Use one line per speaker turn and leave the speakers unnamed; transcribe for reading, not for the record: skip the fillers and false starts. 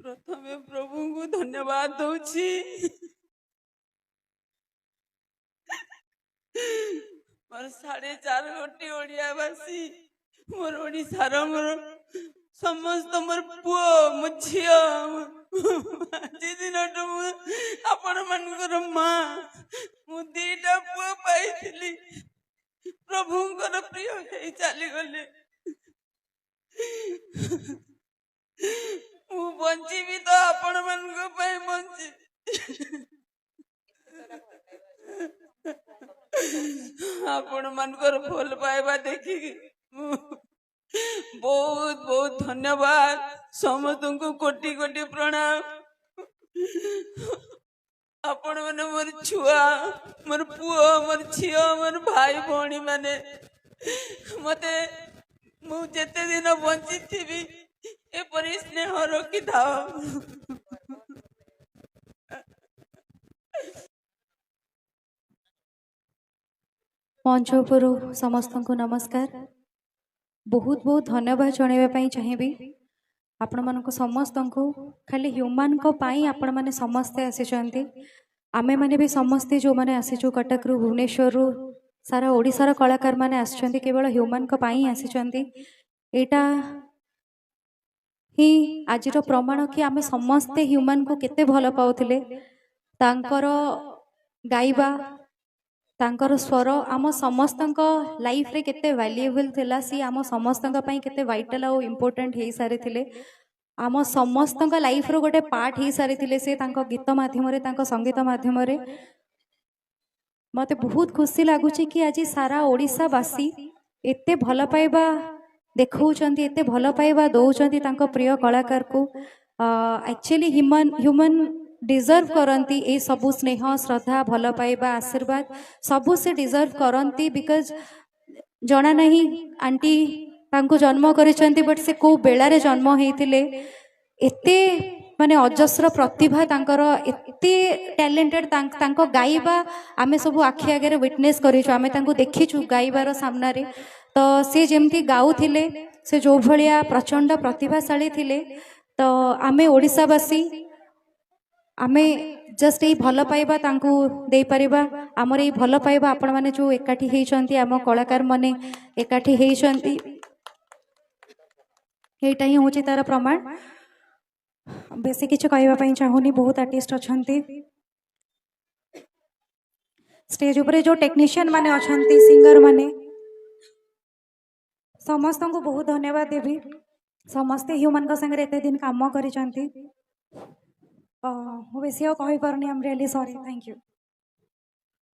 प्रथमे प्रभु को धन्यवाद दौची मोर 4.5 कोटी ओडियावासी मोर ओडिशार मोर समस्त मोर पुओ मो झियो आज दिन आपण मानकर माँ मु 2टा पुओ पाई प्रभुंकर प्रिय है चली गले मु बंची भी तो आपण मानक पाई बंची आपण मानकर भल पाइबा देखिकी बहुत बहुत धन्यवाद समस्त को कोटि कोटि प्रणाम आपण मैंने मोर छुआ मोर पुओ मोर झियो मोर भाई भौणी माने मते मु जेते दिन बंची थी एपरी स्नेह रखी थाओ
मंच उपर समस्त को नमस्कार बहुत बहुत धन्यवाद जनवाई चाहिए आपण मान समस्त को खाली ह्यूमान को पाई आपण मैंने समस्ते आसी आमे मैंने भी समस्ते जो मैंने आसीचु कटक रु भुवनेश्वर रु सारा ओडिशार कलाकार मैंने आसी केवल ह्यूमान को पाई आसी एटा ही आज प्रमाण कि आमे समस्ते ह्यूमान को केते भल पाउथिले तांकर गाइबा तांकर स्वर आम समस्त लाइफ रे केते वैल्यूएबल थिला सी आम समस्त केते वाइटल और इम्पोर्टेंट हो सारी थिले आम समस्त लाइफ रो गोटे पार्ट हो सारी थिले से तांको गीत माध्यम रे तांको संगीत माध्यम रे मते बहुत खुशी लगुच कि आज सारा ओडिशावासी एते भल पाइबा देखौचंती एते भल पाइबा दौचंती तांको प्रिय कलाकार को एक्चुअली ह्यूमन डिजर्व करती ए सबू स्नेह श्रद्धा भल पाइबा आशीर्वाद सबू से डिजर्व करती बिकज जना नहीं आंटी तांको जन्म करिसेंती बट से को बेलारे जन्म होइतिले एते माने अजस्र प्रतिभा तांकर एते टैलेंटेड तांको गाइबा आमे सब आखि आगे विटनेस करिछु आमे तांको देखिछु गाइबार सामना रे तो से जेमती गाउथिले से जो भलिया प्रचंड प्रतिभाशाली थिले तो आमे ओडिशावासी आमे जस्ट ये भल पाइबा तांको दे परिबा आमर ये भल पाइबा आपण माने जो एकाठी हेइचंती आम कलाकार माने एकाठी हेइचंती एटा ही होची तार प्रमाण बेसी किछ कहबा पई चाहूनी बहुत आर्टिस्ट अछंती स्टेज ऊपर जो टेक्नीशियन माने अछंती सिंगर माने समस्त को बहुत धन्यवाद देवी समस्ते ह्यूमन संगे एते दिन काम करिसंती बेसी कहि पारनी I am really sorry thank you.